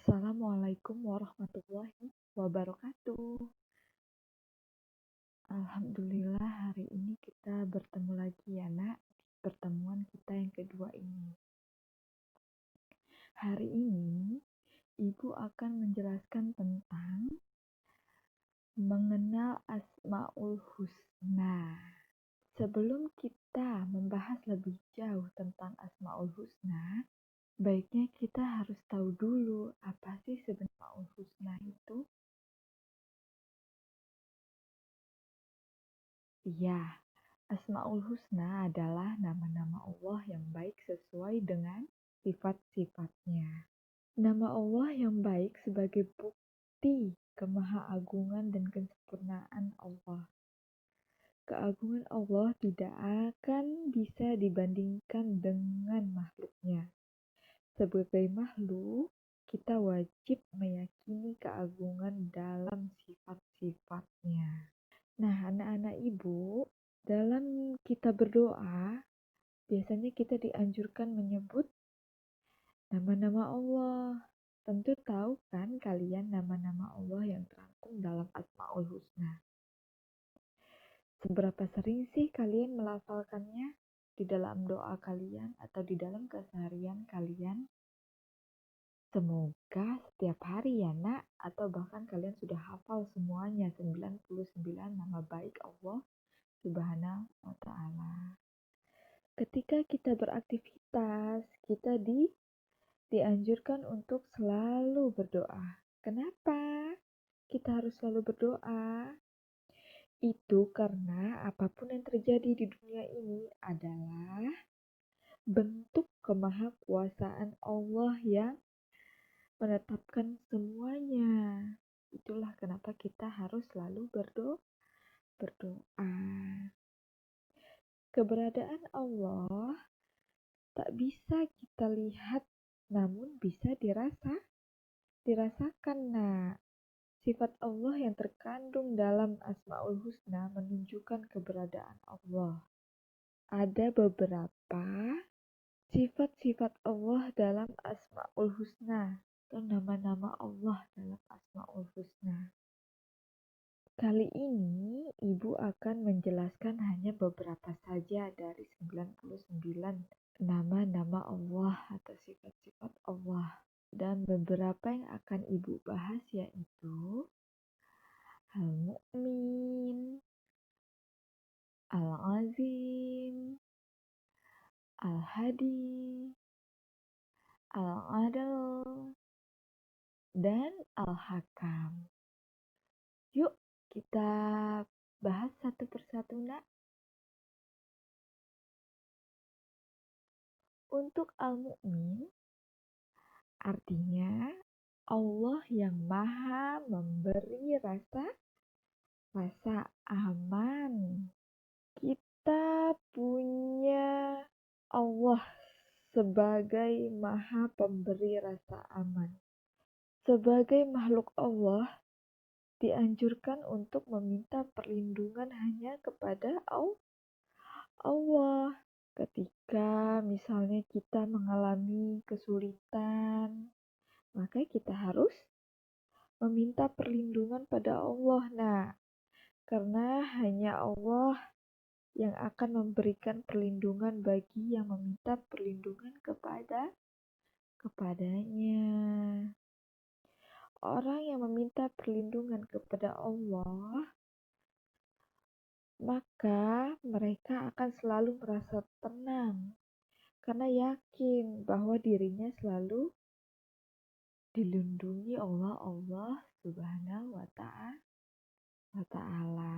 Assalamualaikum warahmatullahi wabarakatuh. Alhamdulillah hari ini kita bertemu lagi ya nak, pertemuan kita yang kedua ini. Hari ini Ibu akan menjelaskan tentang mengenal Asmaul Husna. Sebelum kita membahas lebih jauh tentang Asmaul Husna, baiknya kita harus tahu dulu apa sih sebenarnya Asmaul Husna itu. Iya, Asmaul Husna adalah nama-nama Allah yang baik sesuai dengan sifat-sifatnya. Nama Allah yang baik sebagai bukti kemahaagungan dan kesempurnaan Allah. Keagungan Allah tidak akan bisa dibandingkan dengan makhluknya. Sebagai makhluk, kita wajib meyakini keagungan dalam sifat-sifatnya. Nah, anak-anak Ibu, dalam kita berdoa, biasanya kita dianjurkan menyebut nama-nama Allah. Tentu tahu kan kalian nama-nama Allah yang terangkum dalam Asmaul Husna. Seberapa sering sih kalian melafalkannya di dalam doa kalian atau di dalam keseharian kalian? Semoga setiap hari ya nak, atau bahkan kalian sudah hafal semuanya 99 nama baik Allah Subhanahu wa ta'ala. Ketika kita beraktivitas, kita dianjurkan untuk selalu berdoa. Kenapa kita harus selalu berdoa? Itu karena apapun yang terjadi di dunia ini adalah bentuk kemahakuasaan Allah yang menetapkan semuanya. Itulah kenapa kita harus selalu berdoa. Keberadaan Allah tak bisa kita lihat, namun bisa dirasakan nak. Sifat Allah yang terkandung dalam Asmaul Husna menunjukkan keberadaan Allah. Ada beberapa sifat-sifat Allah dalam Asmaul Husna atau nama-nama Allah dalam Asmaul Husna. Kali ini Ibu akan menjelaskan hanya beberapa saja dari 99 nama-nama Allah atau sifat-sifat Allah. Dan beberapa yang akan Ibu bahas yaitu Al-Mu'min, Al-Azim, Al-Hadi, Al-Adil, dan Al-Hakam. Yuk kita bahas satu persatu nak. Untuk Al-Mu'min, artinya Allah yang maha memberi rasa aman. Kita punya Allah sebagai maha pemberi rasa aman. Sebagai makhluk Allah, dianjurkan untuk meminta perlindungan hanya kepada Allah. Ketika misalnya kita mengalami kesulitan, maka kita harus meminta perlindungan pada Allah. Nah, karena hanya Allah yang akan memberikan perlindungan bagi yang meminta perlindungan kepadanya. Orang yang meminta perlindungan kepada Allah, maka mereka akan selalu merasa tenang karena yakin bahwa dirinya selalu dilindungi oleh Allah Subhanahu wa ta'ala.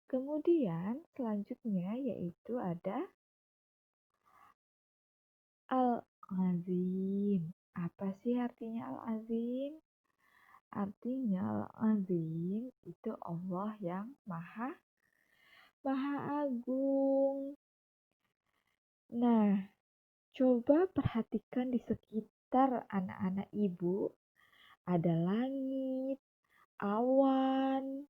Kemudian selanjutnya yaitu ada Al-Azim. Apa sih artinya Al-Azim? Artinya Al-Azim itu Allah yang maha agung. Nah, coba perhatikan di sekitar anak-anak Ibu. Ada langit, awan,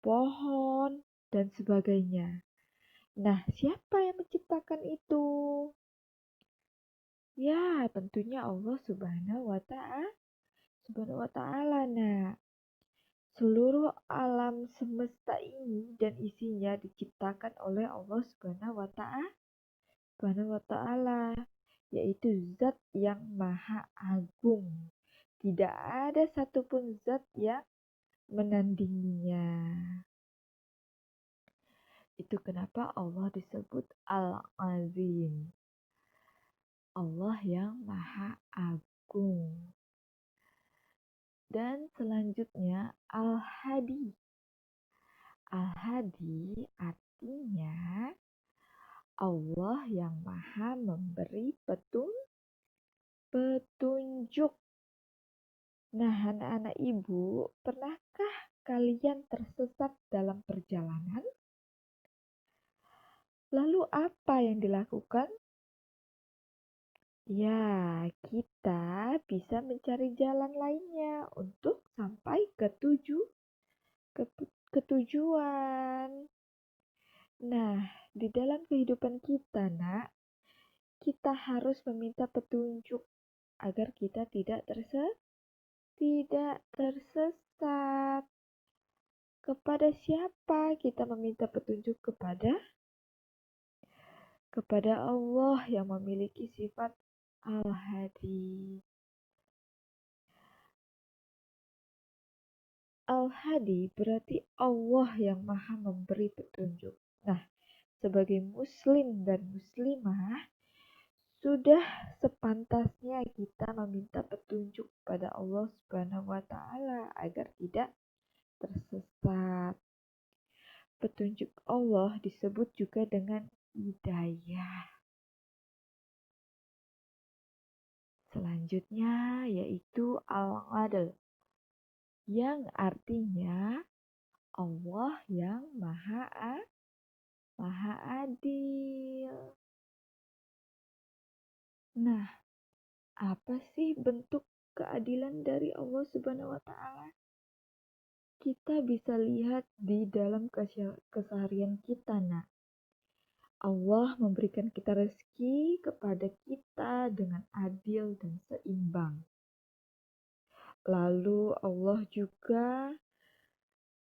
pohon, dan sebagainya. Nah, siapa yang menciptakan itu? Ya, tentunya Allah Subhanahu wa Ta'ala. Nah, seluruh alam semesta ini dan isinya diciptakan oleh Allah Subhanahu wa Ta'ala, yaitu zat yang maha agung. Tidak ada satupun zat yang menandinginya. Itu kenapa Allah disebut Al-Azim. Allah yang maha agung. Dan selanjutnya Al-Hadi. Al-Hadi artinya Allah yang maha memberi petunjuk. Nah, anak-anak ibu, pernahkah kalian tersesat dalam perjalanan? Lalu apa yang dilakukan? Ya, kita bisa mencari jalan lainnya untuk sampai ke tujuan. Nah, di dalam kehidupan kita, Nak, kita harus meminta petunjuk agar kita tidak tersesat. Kepada siapa kita meminta petunjuk? Kepada Allah yang memiliki sifat Al-Hadi. Al-Hadi berarti Allah yang maha memberi petunjuk. Nah, sebagai muslim dan muslimah, sudah sepantasnya kita meminta petunjuk pada Allah Subhanahu wa Ta'ala agar tidak tersesat. Petunjuk Allah disebut juga dengan hidayah. Selanjutnya yaitu Al-Adl, yang artinya Allah yang maha adil. Nah, apa sih bentuk keadilan dari Allah Subhanahu wa Ta'ala? Kita bisa lihat di dalam keseharian kita, Nak. Allah memberikan kita rezeki kepada kita dengan adil dan seimbang. Lalu Allah juga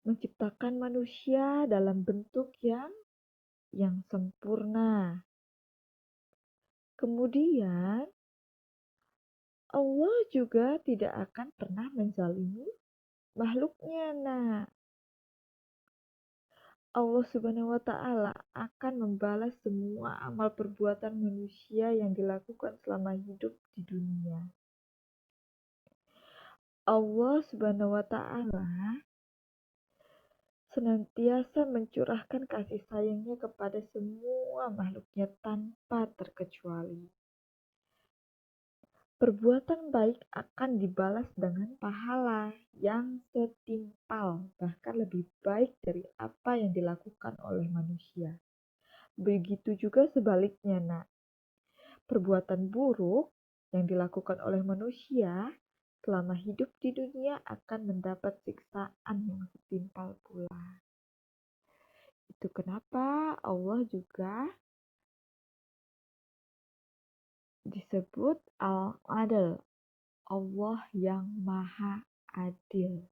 menciptakan manusia dalam bentuk yang sempurna. Kemudian Allah juga tidak akan pernah menzalimi makhluknya. Nah, Allah Subhanahu wa Ta'ala akan membalas semua amal perbuatan manusia yang dilakukan selama hidup di dunia. Allah Subhanahu wa Ta'ala senantiasa mencurahkan kasih sayangnya kepada semua makhluknya tanpa terkecuali. Perbuatan baik akan dibalas dengan pahala yang setimpal, bahkan lebih baik dari apa yang dilakukan oleh manusia. Begitu juga sebaliknya, Nak. Perbuatan buruk yang dilakukan oleh manusia selama hidup di dunia akan mendapat siksaan yang setimpal pula. Itu kenapa Allah juga disebut Al-Adl, Allah yang maha adil.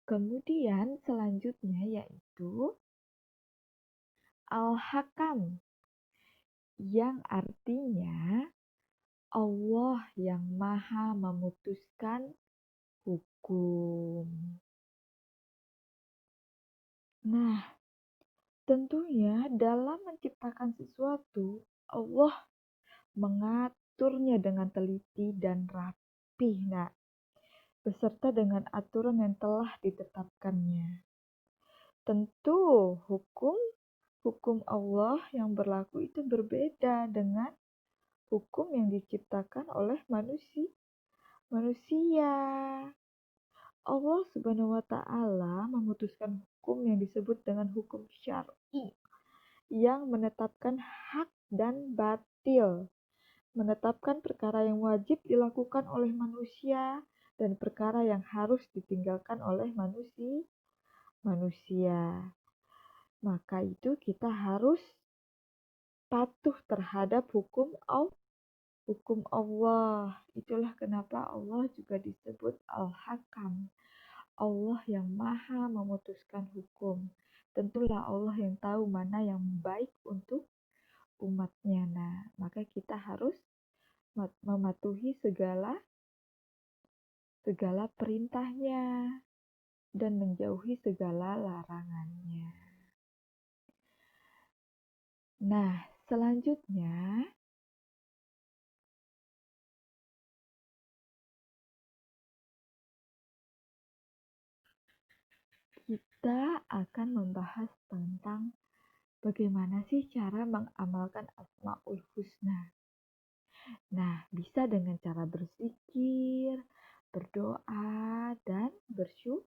Kemudian selanjutnya yaitu Al-Hakam, yang artinya Allah yang maha memutuskan hukum. Nah, tentunya dalam menciptakan sesuatu, Allah mengaturnya dengan teliti dan rapi, Nak, beserta dengan aturan yang telah ditetapkannya. Tentu hukum Allah yang berlaku itu berbeda dengan hukum yang diciptakan oleh manusia. Allah Subhanahu wa Ta'ala memutuskan hukum yang disebut dengan hukum syar'i, yang menetapkan hak dan batil, menetapkan perkara yang wajib dilakukan oleh manusia dan perkara yang harus ditinggalkan oleh manusia. Maka itu kita harus patuh terhadap hukum Allah. Itulah kenapa Allah juga disebut Al-Hakam. Allah yang maha memutuskan hukum. Tentulah Allah yang tahu mana yang baik untuk umatnya. Nah, maka kita harus mematuhi segala perintahnya dan menjauhi segala larangannya. Nah, selanjutnya kita akan membahas tentang bagaimana sih cara mengamalkan Asmaul Husna. Nah, bisa dengan cara berzikir, berdoa, dan bersyukur.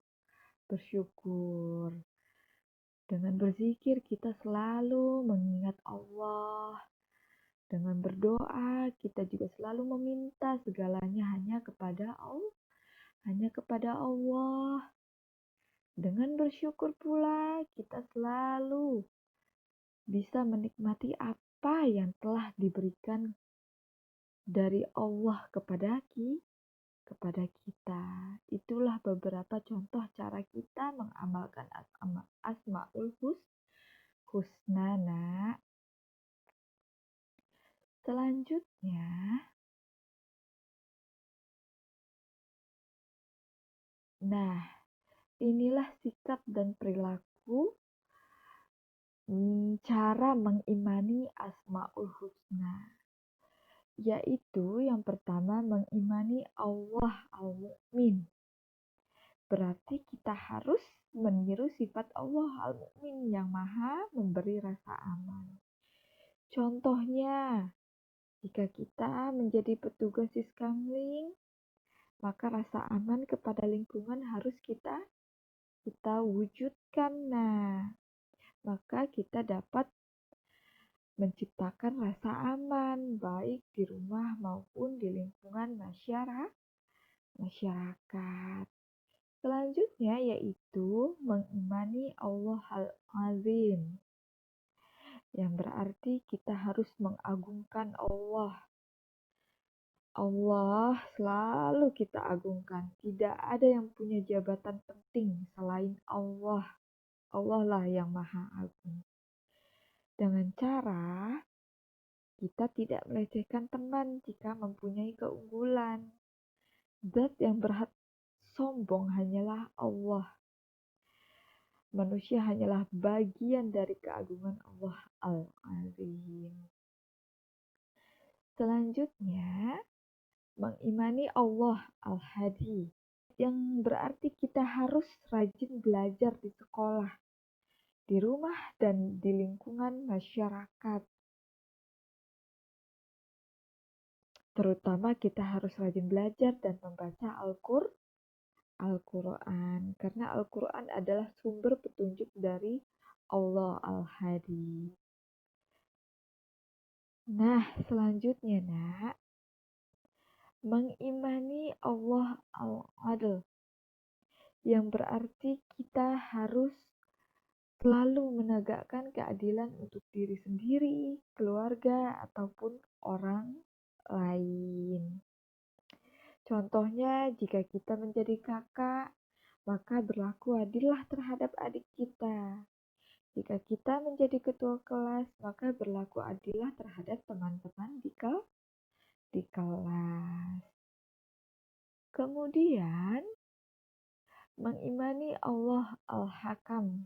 Dengan berzikir kita selalu mengingat Allah. Dengan berdoa kita juga selalu meminta segalanya hanya kepada Allah. Dengan bersyukur pula kita selalu bisa menikmati apa yang telah diberikan dari Allah kepada kita. Itulah beberapa contoh cara kita mengamalkan Asmaul Husna, nak. Selanjutnya, nah, inilah sikap dan perilaku cara mengimani Asmaul Husna. Yaitu yang pertama mengimani Allah Al-Mu'min. Berarti kita harus meniru sifat Allah Al-Mu'min yang maha memberi rasa aman. Contohnya, jika kita menjadi petugas Siskamling, maka rasa aman kepada lingkungan harus kita wujudkan. Nah, maka kita dapat menciptakan rasa aman baik di rumah maupun di lingkungan masyarakat. Selanjutnya yaitu mengimani Allah Al-Azim, yang berarti kita harus mengagungkan Allah. Allah selalu kita agungkan. Tidak ada yang punya jabatan penting selain Allah. Allah lah yang maha agung. Dengan cara kita tidak melecehkan teman jika mempunyai keunggulan. Zat yang berhak sombong hanyalah Allah. Manusia hanyalah bagian dari keagungan Allah Al-Azim. Selanjutnya, mengimani Allah Al-Hadi, yang berarti kita harus rajin belajar di sekolah, di rumah, dan di lingkungan masyarakat. Terutama kita harus rajin belajar dan membaca Al-Quran, karena Al-Quran adalah sumber petunjuk dari Allah Al-Hadi. Nah, selanjutnya, nak, mengimani Allah Al-Adl, yang berarti kita harus selalu menegakkan keadilan untuk diri sendiri, keluarga, ataupun orang lain. Contohnya, jika kita menjadi kakak, maka berlaku adillah terhadap adik kita. Jika kita menjadi ketua kelas, maka berlaku adillah terhadap teman-teman di kelas. Kemudian, mengimani Allah Al-Hakam,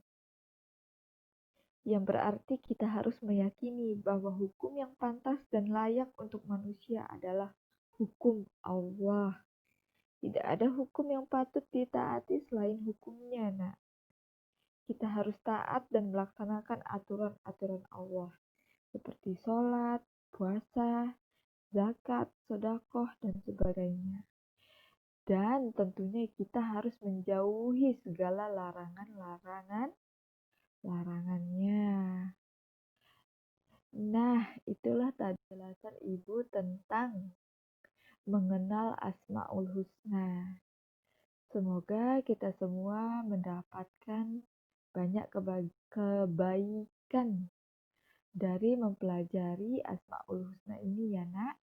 yang berarti kita harus meyakini bahwa hukum yang pantas dan layak untuk manusia adalah hukum Allah. Tidak ada hukum yang patut ditaati selain hukumnya, nak. Kita harus taat dan melaksanakan aturan-aturan Allah, seperti sholat, puasa, zakat, sedekah, dan sebagainya. Dan tentunya kita harus menjauhi segala larangannya. Nah, itulah tadi penjelasan Ibu tentang mengenal Asmaul Husna. Semoga kita semua mendapatkan banyak kebaikan dari mempelajari Asmaul Husna ini ya nak.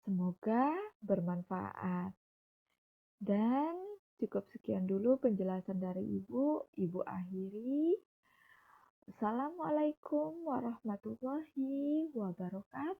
Semoga bermanfaat. Dan cukup sekian dulu penjelasan dari Ibu. Ibu akhiri. Assalamualaikum warahmatullahi wabarakatuh.